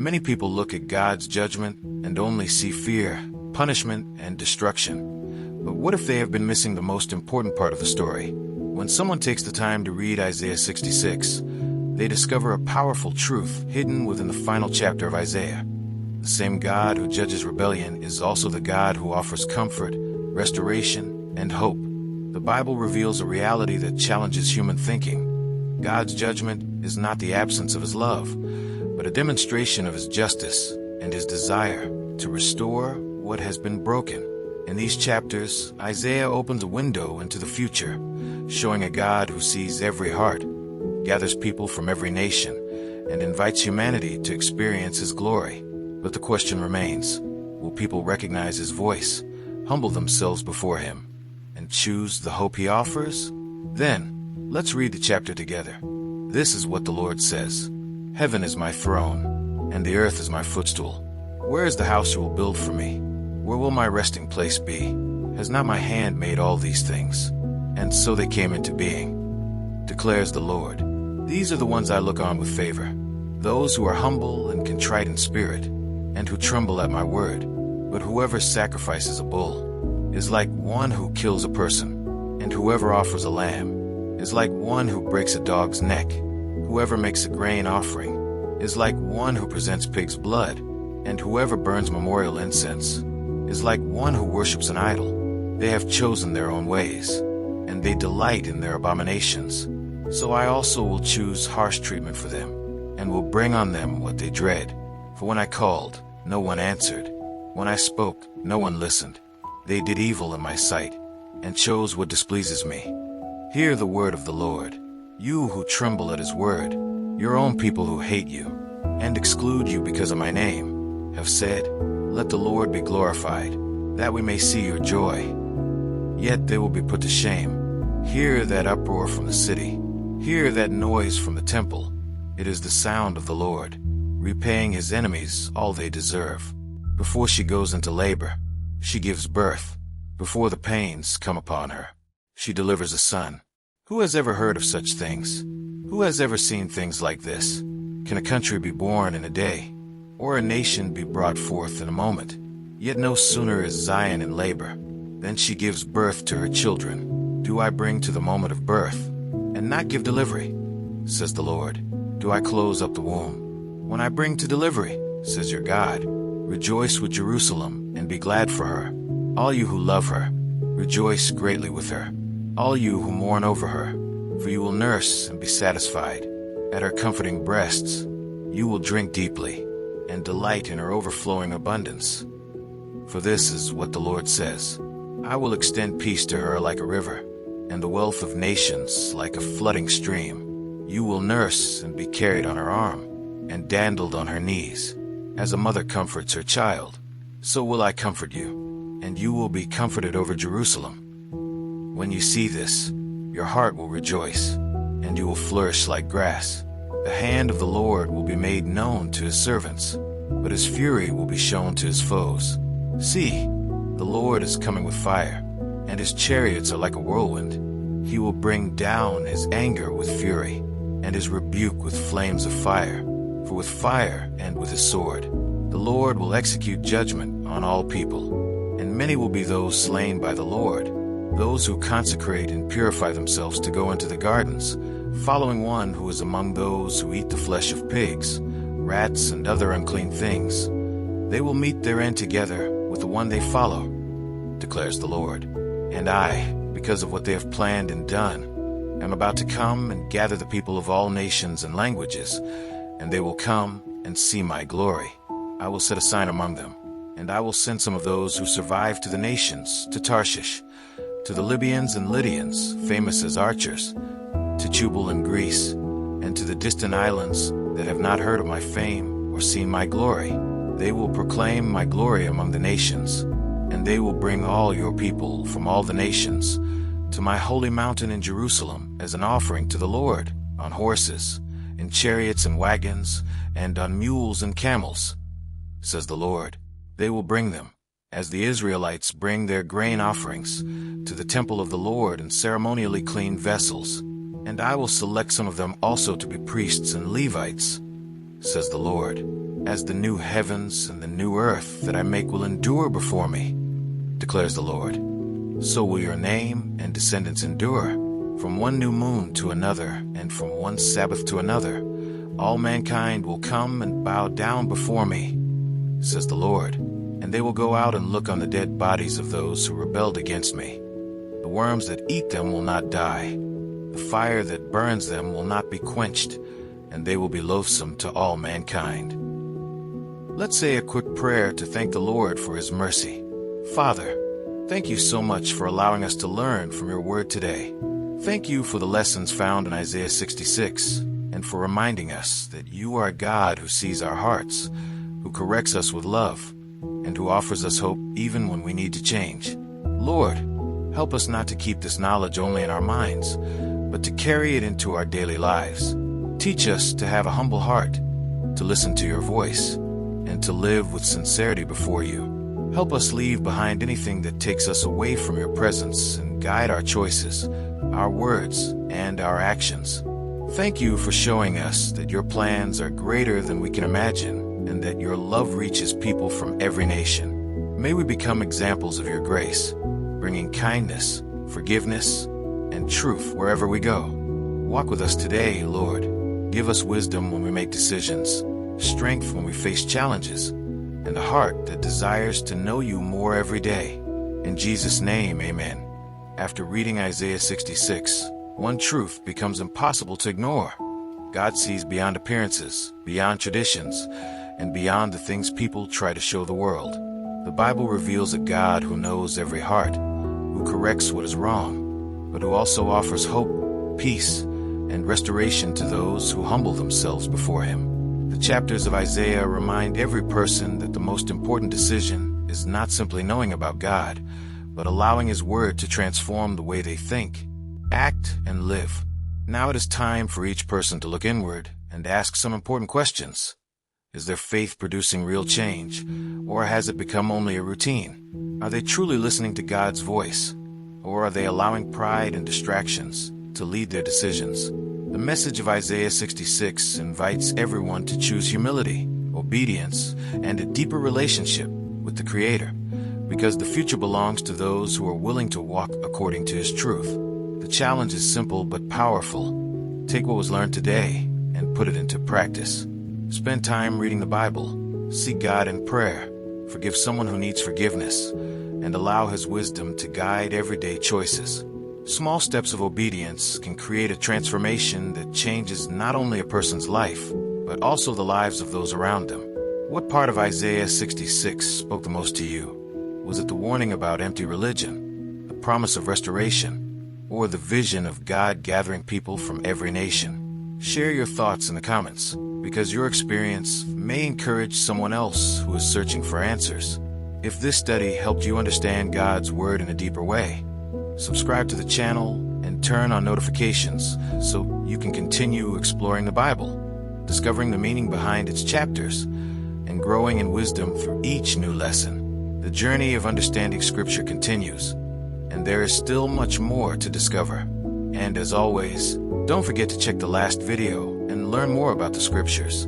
Many people look at God's judgment and only see fear, punishment, and destruction. But what if they have been missing the most important part of the story? When someone takes the time to read Isaiah 66, they discover a powerful truth hidden within the final chapter of Isaiah. The same God who judges rebellion is also the God who offers comfort, restoration, and hope. The Bible reveals a reality that challenges human thinking. God's judgment is not the absence of his love, but a demonstration of his justice and his desire to restore what has been broken. In these chapters, Isaiah opens a window into the future, showing a God who sees every heart, gathers people from every nation, and invites humanity to experience his glory. But the question remains, will people recognize his voice, humble themselves before him, and choose the hope he offers? Then, let's read the chapter together. This is what the Lord says. Heaven is my throne, and the earth is my footstool. Where is the house you will build for me? Where will my resting place be? Has not my hand made all these things? And so they came into being, declares the Lord. These are the ones I look on with favor, those who are humble and contrite in spirit, and who tremble at my word. But whoever sacrifices a bull is like one who kills a person, and whoever offers a lamb is like one who breaks a dog's neck. Whoever makes a grain offering is like one who presents pig's blood, and whoever burns memorial incense is like one who worships an idol. They have chosen their own ways, and they delight in their abominations. So I also will choose harsh treatment for them, and will bring on them what they dread. For when I called, no one answered. When I spoke, no one listened. They did evil in my sight, and chose what displeases me. Hear the word of the Lord, you who tremble at his word, your own people who hate you, and exclude you because of my name, have said, let the Lord be glorified, that we may see your joy. Yet they will be put to shame. Hear that uproar from the city. Hear that noise from the temple. It is the sound of the Lord, repaying his enemies all they deserve. Before she goes into labor, she gives birth. Before the pains come upon her, she delivers a son. Who has ever heard of such things? Who has ever seen things like this? Can a country be born in a day, or a nation be brought forth in a moment? Yet no sooner is Zion in labor than she gives birth to her children. Do I bring to the moment of birth, and not give delivery, says the Lord? Do I close up the womb when I bring to delivery, says your God? Rejoice with Jerusalem and be glad for her. All you who love her, rejoice greatly with her. All you who mourn over her, for you will nurse and be satisfied. At her comforting breasts, you will drink deeply, and delight in her overflowing abundance. For this is what the Lord says, I will extend peace to her like a river, and the wealth of nations like a flooding stream. You will nurse and be carried on her arm, and dandled on her knees. As a mother comforts her child, so will I comfort you, and you will be comforted over Jerusalem. When you see this, your heart will rejoice, and you will flourish like grass. The hand of the Lord will be made known to his servants, but his fury will be shown to his foes. See, the Lord is coming with fire, and his chariots are like a whirlwind. He will bring down his anger with fury, and his rebuke with flames of fire. For with fire and with his sword, the Lord will execute judgment on all people, and many will be those slain by the Lord, those who consecrate and purify themselves to go into the gardens, following one who is among those who eat the flesh of pigs, rats, and other unclean things. They will meet their end together with the one they follow, declares the Lord. And I, because of what they have planned and done, am about to come and gather the people of all nations and languages, and they will come and see my glory. I will set a sign among them, and I will send some of those who survive to the nations, to Tarshish, to the Libyans and Lydians, famous as archers, to Tubal in Greece, and to the distant islands that have not heard of my fame or seen my glory. They will proclaim my glory among the nations, and they will bring all your people from all the nations to my holy mountain in Jerusalem as an offering to the Lord, on horses, in chariots and wagons, and on mules and camels, says the Lord. They will bring them, as the Israelites bring their grain offerings, to the temple of the Lord in ceremonially clean vessels, and I will select some of them also to be priests and Levites, says the Lord. as the new heavens and the new earth that I make will endure before me, declares the Lord. So will your name and descendants endure, from one new moon to another, and from one Sabbath to another. All mankind will come and bow down before me, says the Lord, and they will go out and look on the dead bodies of those who rebelled against me. The worms that eat them will not die. The fire that burns them will not be quenched, and they will be loathsome to all mankind. Let's say a quick prayer to thank the Lord for His mercy. Father, thank you so much for allowing us to learn from your word today. Thank you for the lessons found in Isaiah 66, and for reminding us that you are a God who sees our hearts, who corrects us with love, and who offers us hope even when we need to change. Lord, help us not to keep this knowledge only in our minds, but to carry it into our daily lives. Teach us to have a humble heart, to listen to your voice, and to live with sincerity before you. Help us leave behind anything that takes us away from your presence and guide our choices, our words, and our actions. Thank you for showing us that your plans are greater than we can imagine, and that your love reaches people from every nation. May we become examples of your grace, bringing kindness, forgiveness, and truth wherever we go. Walk with us today, Lord. Give us wisdom when we make decisions, strength when we face challenges, and a heart that desires to know you more every day. In Jesus' name, amen. After reading Isaiah 66, one truth becomes impossible to ignore. God sees beyond appearances, beyond traditions, and beyond the things people try to show the world. The Bible reveals a God who knows every heart, who corrects what is wrong, but who also offers hope, peace, and restoration to those who humble themselves before Him. The chapters of Isaiah remind every person that the most important decision is not simply knowing about God, but allowing His Word to transform the way they think, act, and live. Now it is time for each person to look inward and ask some important questions. Is their faith producing real change, or has it become only a routine? Are they truly listening to God's voice, or are they allowing pride and distractions to lead their decisions? The message of Isaiah 66 invites everyone to choose humility, obedience, and a deeper relationship with the Creator, because the future belongs to those who are willing to walk according to His truth. The challenge is simple but powerful. Take what was learned today and put it into practice. Spend time reading the Bible, seek God in prayer, forgive someone who needs forgiveness, and allow His wisdom to guide everyday choices. Small steps of obedience can create a transformation that changes not only a person's life, but also the lives of those around them. What part of Isaiah 66 spoke the most to you? Was it the warning about empty religion, the promise of restoration, or the vision of God gathering people from every nation? Share your thoughts in the comments, because your experience may encourage someone else who is searching for answers. If this study helped you understand God's Word in a deeper way, subscribe to the channel and turn on notifications so you can continue exploring the Bible, discovering the meaning behind its chapters, and growing in wisdom through each new lesson. The journey of understanding Scripture continues, and there is still much more to discover. And as always, don't forget to check the last video and learn more about the Scriptures.